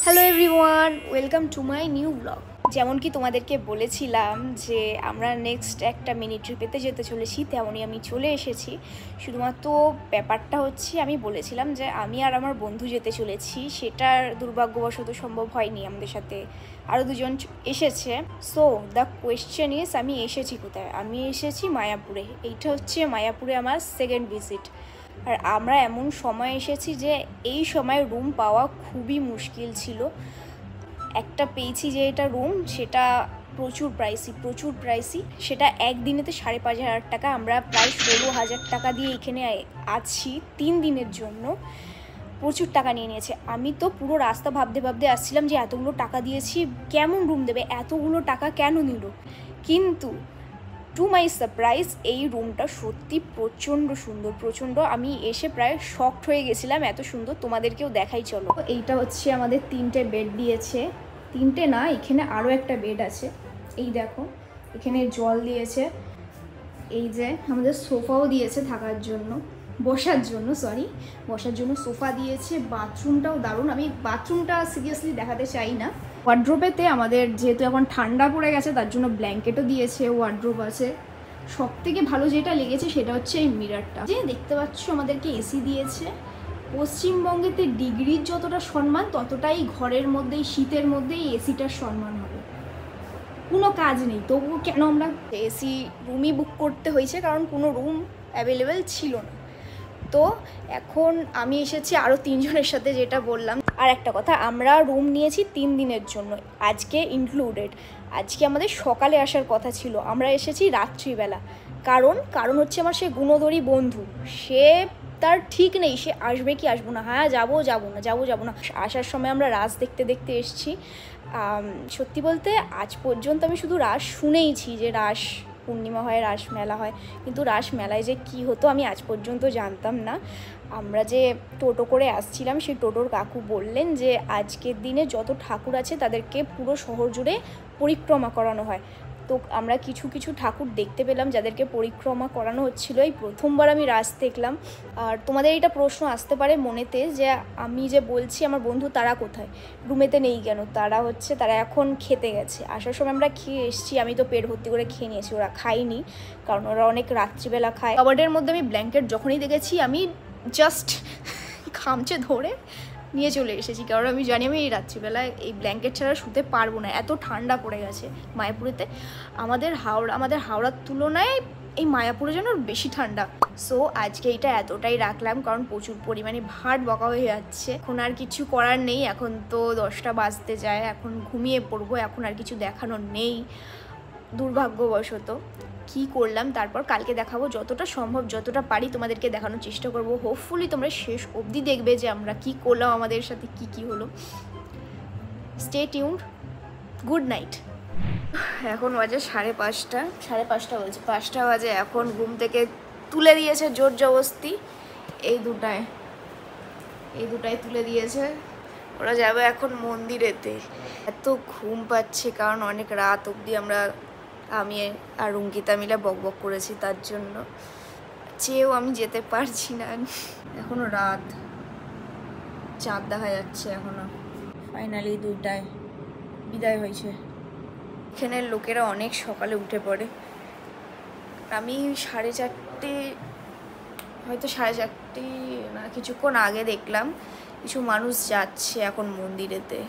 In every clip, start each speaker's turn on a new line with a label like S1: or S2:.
S1: Hello everyone, welcome to my new blog. যেমন কি তোমাদেরকে বলেছিলাম যে আমরা নেক্সট একটা মিনি ট্রিপেতে যেতে চলেছি, তেমনই আমি চলে এসেছি। শুধুমাত্র ব্যাপারটা হচ্ছে আমি বলেছিলাম যে আমি আর আমার বন্ধু যেতে চলেছি, সেটার দুর্ভাগ্যবশত সম্ভব হয়নি। আমাদের সাথে আরও দুজন এসেছে। সো দ্য কোয়েশ্চেন ইজ, আমি এসেছি কোথায়? আমি এসেছি মায়াপুরে। এইটা হচ্ছে মায়াপুরে আমার সেকেন্ড ভিজিট। আর আমরা এমন সময় এসেছি যে এই সময় রুম পাওয়া খুবই মুশকিল ছিল। একটা পেয়েছি যে এটা রুম, সেটা প্রচুর প্রাইসি। সেটা একদিনেতে 5,500 টাকা। আমরা প্রায় 16,000 টাকা দিয়ে এখানে আছি 3 দিনের জন্য। প্রচুর টাকা নিয়ে নিয়েছে। আমি তো পুরো রাস্তা ভাবতে আসছিলাম যে এতগুলো টাকা দিয়েছি, কেমন রুম দেবে, এতগুলো টাকা কেন নিল। কিন্তু টু মাই সারপ্রাইজ এই রুমটা সত্যি প্রচণ্ড। আমি এসে প্রায় শকড হয়ে গেছিলাম, এত সুন্দর। তোমাদেরকেও দেখাই, চলো। এইটা হচ্ছে আমাদের 3টে বেড দিয়েছে। 3টে না, এখানে আরও একটা বেড আছে। এই দেখো, এখানে জল দিয়েছে। এই যে আমাদের সোফাও দিয়েছে থাকার জন্য, বসার জন্য সোফা দিয়েছে। বাথরুমটাও দারুণ। আমি বাথরুমটা সিরিয়াসলি দেখাতে চাই না। ওয়ার্ড্রোবেতে আমাদের যেহেতু এখন ঠান্ডা পড়ে গেছে, তার জন্য ব্ল্যাঙ্কেটও দিয়েছে, ওয়ার্ড্রোব আছে। সব থেকে ভালো যেটা লেগেছে সেটা হচ্ছে এই মিররটা। যে দেখতে পাচ্ছ, আমাদেরকে এসি দিয়েছে। পশ্চিমবঙ্গেতে ডিগ্রির যতটা সম্মান, ততটাই ঘরের মধ্যেই, শীতের মধ্যেই এসিটার সম্মান হবে। কোনো কাজ নেই, তবুও কেন আমরা এসি রুমই বুক করতে হয়েছে, কারণ কোনো রুম অ্যাভেলেবেল ছিল না। তো এখন আমি এসেছি আরও 3 জনের সাথে, যেটা বললাম। আর একটা কথা, আমরা রুম নিয়েছি 3 দিনের জন্য, আজকে ইনক্লুডেড। আজকে আমাদের সকালে আসার কথা ছিল, আমরা এসেছি রাত্রিবেলা। কারণ হচ্ছে আমার সে গুণধরী বন্ধু, সে তার ঠিক নেই সে আসবে কি আসবো না। হ্যাঁ, যাবো না। আসার সময় আমরা রাস দেখতে এসেছি। সত্যি বলতে আজ পর্যন্ত আমি শুধু রাস শুনেইছি, যে রাস পূর্ণিমা হয়, রাস মেলা হয়, কিন্তু রাস মেলায় যে কী হতো আমি আজ পর্যন্ত জানতাম না। আমরা যে টোটো করে আসছিলাম, সেই টোটোর কাকু বললেন যে আজকের দিনে যত ঠাকুর আছে তাদেরকে পুরো শহর জুড়ে পরিক্রমা করানো হয়। তো আমরা কিছু ঠাকুর দেখতে পেলাম যাদেরকে পরিক্রমা করানো হচ্ছিলো। এই প্রথমবার আমি রাস দেখলাম। আর তোমাদের এটা প্রশ্ন আসতে পারে মনেতে, যে আমি যে বলছি আমার বন্ধু তারা কোথায়, রুমেতে নেই কেন? তারা এখন খেতে গেছে। আসার সময় আমরা খেয়ে এসেছি, আমি তো পেট ভর্তি করে খেয়ে নিয়েছি, ওরা খায়নি, কারণ ওরা অনেক রাত্রিবেলা খায়। কাবার্ডের মধ্যে আমি ব্ল্যাঙ্কেট যখনই দেখেছি আমি জাস্ট খামচে ধরে নিয়ে চলে এসেছি, কারণ আমি জানি আমি এই রাত্রিবেলায় এই ব্ল্যাঙ্কেট ছাড়া শুতে পারবো না, এত ঠান্ডা পড়ে গেছে মায়াপুরেতে। আমাদের হাওড়ার তুলনায় এই মায়াপুরে যেন বেশি ঠান্ডা। সো আজকে এটা এতটাই রাখলাম, কারণ প্রচুর পরিমাণে ভাট বকা হয়ে যাচ্ছে। এখন আর কিছু করার নেই, এখন তো 10টা বাজতে যায়, এখন ঘুমিয়ে পড়বো, এখন আর কিছু দেখানোর নেই দুর্ভাগ্যবশত। কি করলাম তারপর কালকে দেখাবো, যতটা সম্ভব যতটা পারি তোমাদেরকে দেখানোর চেষ্টা করব। হোপফুলি তোমরা শেষ অবধি দেখবে যে আমরা কি করলাম, আমাদের সাথে কি হলো। Stay tuned. Good night. এখন বাজে 5:30 বলছে, 5টা বাজে। এখন ঘুম থেকে তুলে দিয়েছে জোর জবস্তি। এই দুটায় তুলে দিয়েছে। ওরা যাবে এখন মন্দিরেতে। এত ঘুম পাচ্ছে, কারণ অনেক রাত অবধি আমি আর অঙ্কিতা মিলে বকবক করেছি, তার জন্য চেয়েও আমি যেতে পারছি না। এখনো রাত, চাঁদ দেখা যাচ্ছে এখনো। ফাইনালি 2টায় বিদায় হয়েছে। এখানের লোকেরা অনেক সকালে উঠে পড়ে। আমি 4:30 না, কিছুক্ষণ আগে দেখলাম কিছু মানুষ যাচ্ছে এখন মন্দিরেতে।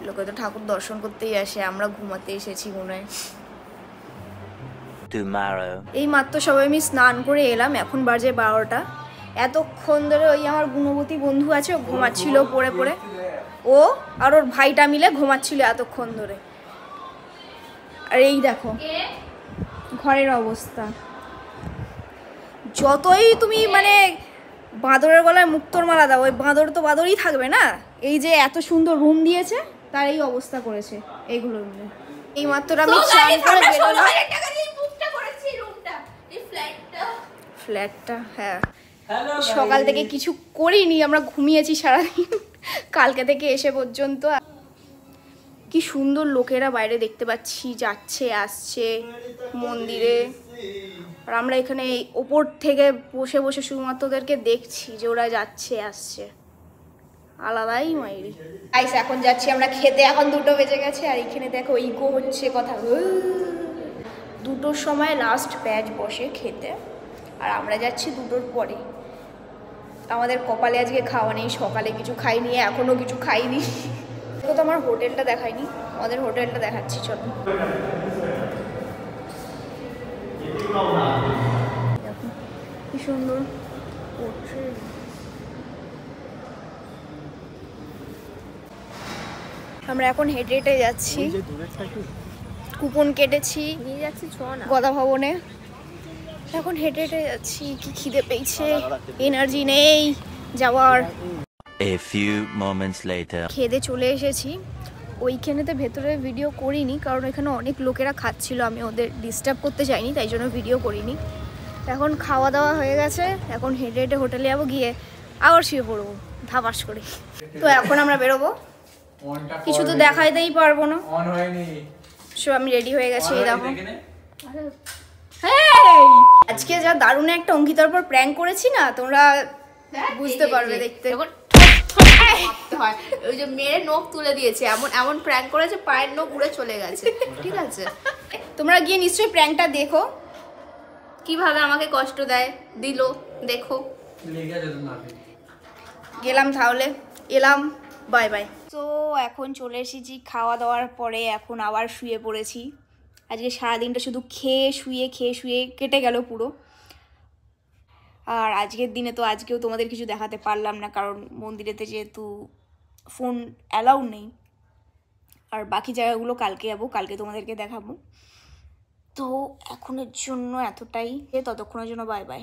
S1: লোকে তো ঠাকুর দর্শন করতেই আসে, আমরা ঘুমাতে এসেছি মনে হয়। এই মাত্র সবাই আমি স্নান করে এলাম, এখন বাজে 12টা। এতক্ষণ ধরে ওই আমার গুণবতী বন্ধু আছে, ও ঘুমাচ্ছিল পড়ে। ও আর ওর ভাইটা মিলে ঘুমাচ্ছিল এতক্ষণ ধরে। আর এই দেখো ঘরের অবস্থা। যতই তুমি মানে বাঁদরের গলায় মুক্তোর মালা দাও, ওই বাঁদর তো বাঁদরই থাকবে না। এই যে এত সুন্দর রুম দিয়েছে, তার এই অবস্থা করেছে এইগুলোর মধ্যে। এই মাত্র আমি চান করে বেরোলাম। ফ্ল্যাটটা হ্যাঁ, সকাল থেকে কিছু করিনি, আমরা ঘুমিয়েছি সারাদিন কালকে থেকে এসে পর্যন্ত। কি সুন্দর লোকেরা বাইরে দেখতে পাচ্ছি, যাচ্ছে আসছে মন্দিরে। আর আমরা এখানে ওপর থেকে বসে শুধুমাত্র ওদেরকে দেখছি যে ওরা যাচ্ছে আসছে। আলাদাই মাইরি। আইস এখন যাচ্ছি আমরা খেতে, এখন 2টো বেজে গেছে আর এখানে দেখো ইকো হচ্ছে কথা। 2টোর সময় লাস্ট ব্যাচ বসে খেতে আর আমরা যাচ্ছি 2টোর পরে। আমাদের কপালে আজকে খাওয়া নেই, সকালে কিছু খাইনি, এখনও কিছু খাইনি। তো আমার হোটেলটা দেখাইনি, আমাদের হোটেলটা দেখাচ্ছি চলো। কি সুন্দর করছে। আমরা এখন হেঁটে হেঁটে যাচ্ছি, কুপন কেটেছি,
S2: নিয়ে যাচ্ছি
S1: গদা ভবনে। এখন হেঁটে হেঁটে যাচ্ছি, কি খিদে পেয়েছে, এনার্জি নেই যাওয়ার।
S3: A few moments later.
S1: খেদে চলে এসেছি। ওইখানেতে ভেতরে ভিডিও করিনি কারণ এখানে অনেক লোকেরা খাচ্ছিল, আমি ওদের ডিস্টার্ব করতে চাইনি, তাই জন্য ভিডিও করিনি। এখন খাওয়া দাওয়া হয়ে গেছে, এখন হেঁটে হেঁটে হোটেলে যাবো, গিয়ে আবার শুয়ে পড়বো ধাপাস করে। তো এখন আমরা বেরোবো, কিছু তো দেখাইতেই পারবো না। সো আমি রেডি হয়ে গেছি, এই দেখো। আজকে যা দারুণ একটা অঙ্কিতার উপর প্র্যাঙ্ক করেছি না, তোমরা বুঝতে পারবে দেখতে।
S2: হয় ওই যে মেরে নখ তুলে দিয়েছে, এমন এমন প্র্যাঙ্ক করেছে পায়ের নখ উড়ে চলে গেছে। ঠিক আছে,
S1: তোমরা গিয়ে নিশ্চয়ই প্র্যাঙ্কটা দেখো,
S2: কিভাবে আমাকে কষ্ট দেয় দিল দেখো।
S1: গেলাম তাহলে, এলাম, বাই বাই। তো এখন চলে এসেছি খাওয়া দাওয়ার পরে, এখন আবার শুয়ে পড়েছি। আজকে সারাদিনটা শুধু খেয়ে শুয়ে কেটে গেল পুরো। আর আজকের দিনে তো আজকেও তোমাদের কিছু দেখাতে পারলাম না, কারণ মন্দিরেতে যেহেতু ফোন অ্যালাউ নেই। আর বাকি জায়গাগুলো কালকে যাবো, কালকে তোমাদেরকে দেখাবো। তো এখনের জন্য এতটাই, ততক্ষণের জন্য বাই বাই।